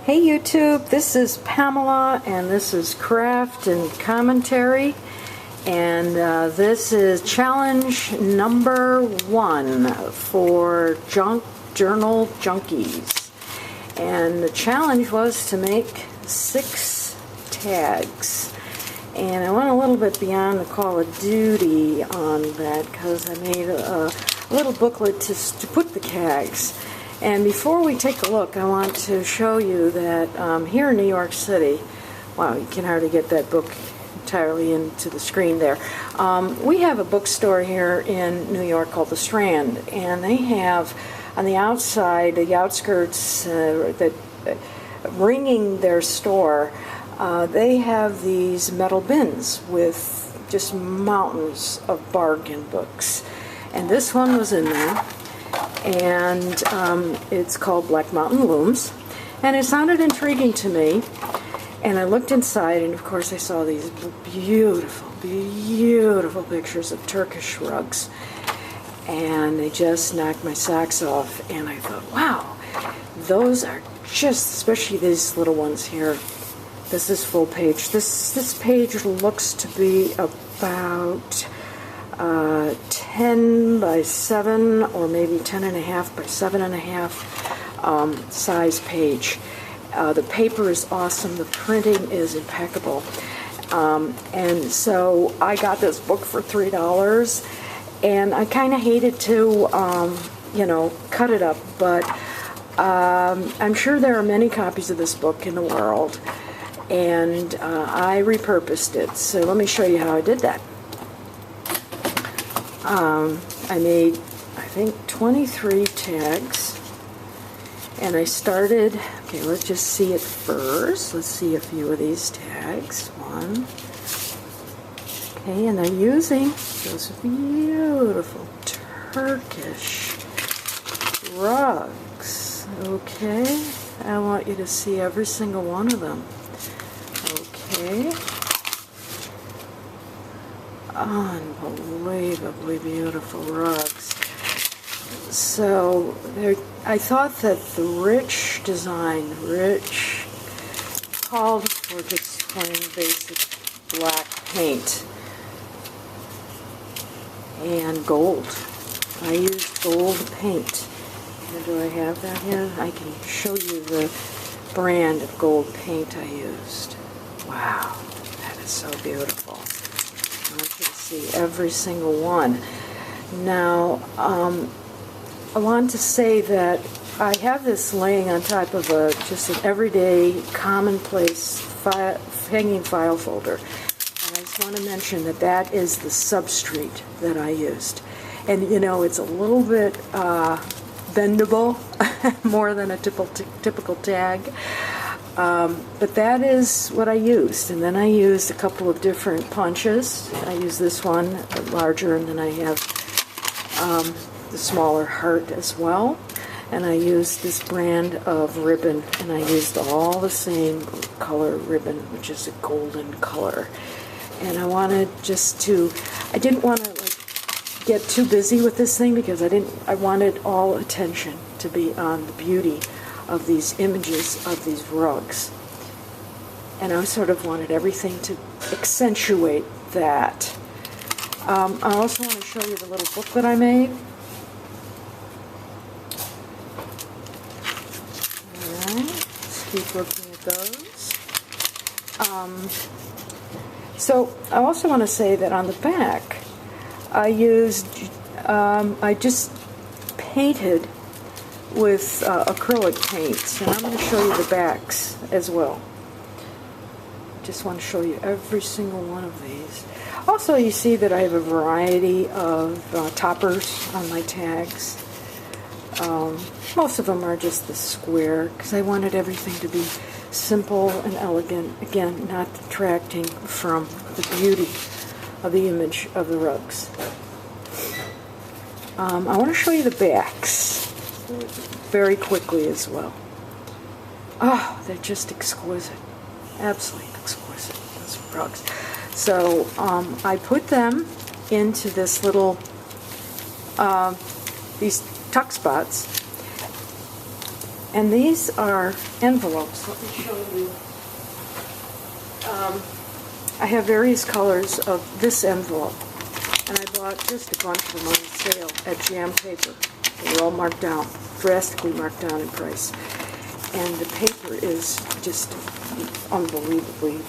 Hey YouTube, this is Pamela and this is Craft and Commentary, and this is challenge number 1 for Journal Junkies, and the challenge was to make 6 tags, and I went a little bit beyond the Call of Duty on that because I made a little booklet to put the tags. And before we take a look, I want to show you that here in New York City, wow, you can hardly get that book entirely into the screen there. We have a bookstore here in New York called the Strand, and they have on the outside, the outskirts, ringing their store, they have these metal bins with just mountains of bargain books. And this one was in there. And it's called Black Mountain Looms, and it sounded intriguing to me, and I looked inside, and of course I saw these beautiful, beautiful pictures of Turkish rugs, and they just knocked my socks off, and I thought, wow, those are just, especially these little ones here. This is full page. This page looks to be about 10 by 7 or maybe 10.5 by 7.5 size page. The paper is awesome. The printing is impeccable. And so I got this book for $3, and I kind of hated to, cut it up, but I'm sure there are many copies of this book in the world, and I repurposed it. So let me show you how I did that. I made, I think, 23 tags, and I started, okay, let's just see it first. Let's see a few of these tags. 1. Okay, and I'm using those beautiful Turkish rugs. Okay, I want you to see every single one of them. Okay. Unbelievably beautiful rugs. So I thought that the rich design, called for just plain basic black paint and gold. I used gold paint. And do I have that here? I can show you the brand of gold paint I used. Wow, that is so beautiful. I want you to see every single one. Now, I want to say that I have this laying on top of just an everyday, commonplace hanging file folder. And I just want to mention that that is the substrate that I used. And, it's a little bit bendable, more than a typical tag. But that is what I used, and then I used a couple of different punches. I used this one, larger, and then I have the smaller heart as well. And I used this brand of ribbon, and I used all the same color ribbon, which is a golden color. And I wanted I didn't want to get too busy with this thing because I wanted all attention to be on the beauty of these images of these rugs. And I sort of wanted everything to accentuate that. I also want to show you the little booklet I made. Alright, let's keep looking at those. So I also want to say that on the back, I just painted with acrylic paints, and I'm going to show you the backs as well. Just want to show you every single one of these. Also, you see that I have a variety of toppers on my tags. Most of them are just the square because I wanted everything to be simple and elegant, again, not detracting from the beauty of the image of the rugs. I want to show you the backs very quickly as well. Oh, they're just exquisite. Absolutely exquisite, those rugs. So I put them into this little, these tuck spots, And these are envelopes. Let me show you. I have various colors of this envelope, and I bought just a bunch of them on sale at Jam Paper. They were all marked down, drastically marked down in price. And the paper is just unbelievably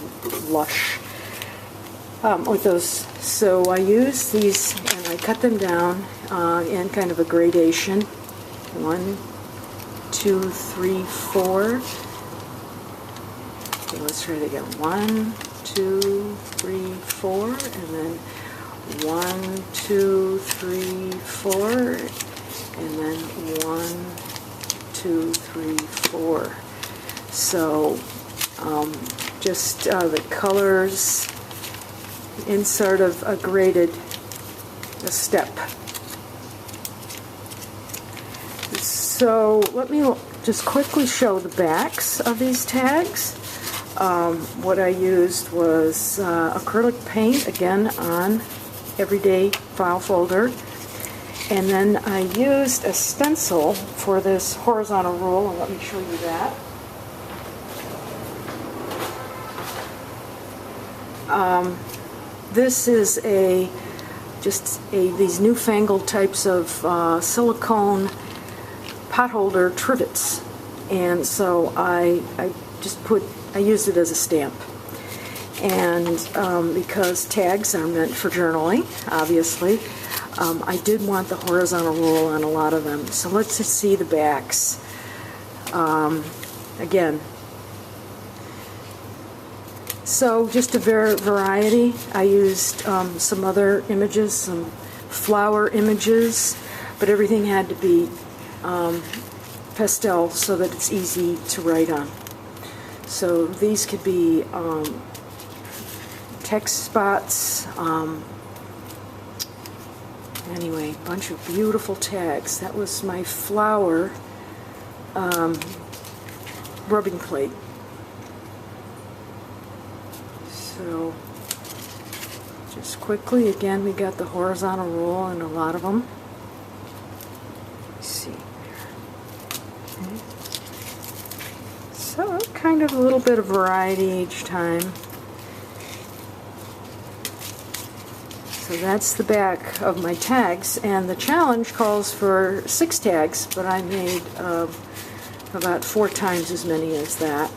lush with those. So I use these and I cut them down in kind of a gradation. 1, 2, 3, 4. Okay, let's try it again. 1, 2, 3, 4, and then 1, 2, 3, 4, and then 1, 2, 3, 4. So just the colors in sort of a graded step. So let me just quickly show the backs of these tags. What I used was acrylic paint, again on everyday file folder, and then I used a stencil for this horizontal rule, and let me show you that. This is these newfangled types of silicone potholder trivets, and so I used it as a stamp. And because tags are meant for journaling, obviously, I did want the horizontal rule on a lot of them. So let's just see the backs. Again, so just a variety. I used some other images, some flower images, but everything had to be pastel so that it's easy to write on. So these could be text spots. Anyway, a bunch of beautiful tags. That was my flower rubbing plate. So just quickly, again, we got the horizontal rule and a lot of them. Let's see there. Okay. So kind of a little bit of variety each time. So that's the back of my tags, and the challenge calls for 6 tags, but I made about 4 times as many as that.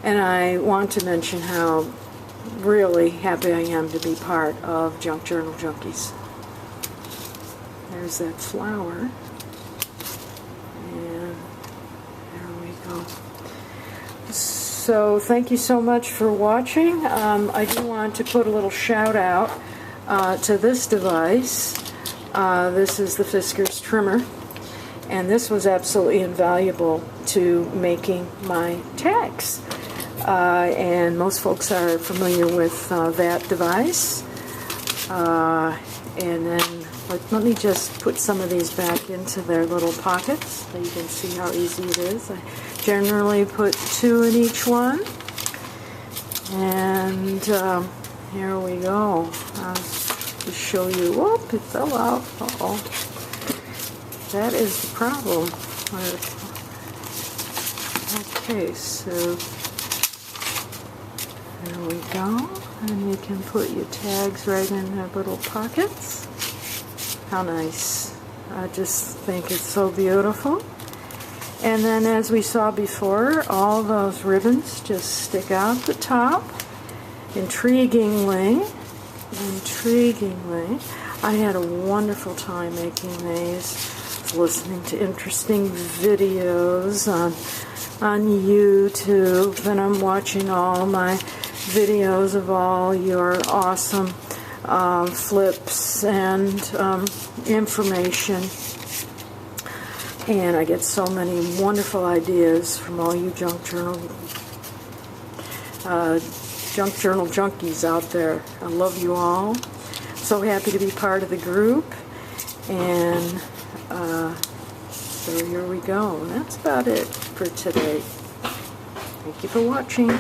And I want to mention how really happy I am to be part of Journal Junkies. There's that flower. And there we go. So thank you so much for watching. I do want to put a little shout out to this device. This is the Fisker's trimmer. And this was absolutely invaluable to making my tags. And most folks are familiar with that device. And then let me just put some of these back into their little pockets so you can see how easy it is. I generally put 2 in each one. And here we go. I'll just show you. Whoop, it fell out. Uh-oh. That is the problem. Okay, so there we go. And you can put your tags right in their little pockets. How nice. I just think it's so beautiful. And then, as we saw before, all those ribbons just stick out the top. Intriguingly, I had a wonderful time making these. Listening to interesting videos on YouTube, and I'm watching all my videos of all your awesome flips and information, and I get so many wonderful ideas from all you junk journal junkies out there. I love you all. So happy to be part of the group, and so here we go. That's about it for today. Thank you for watching.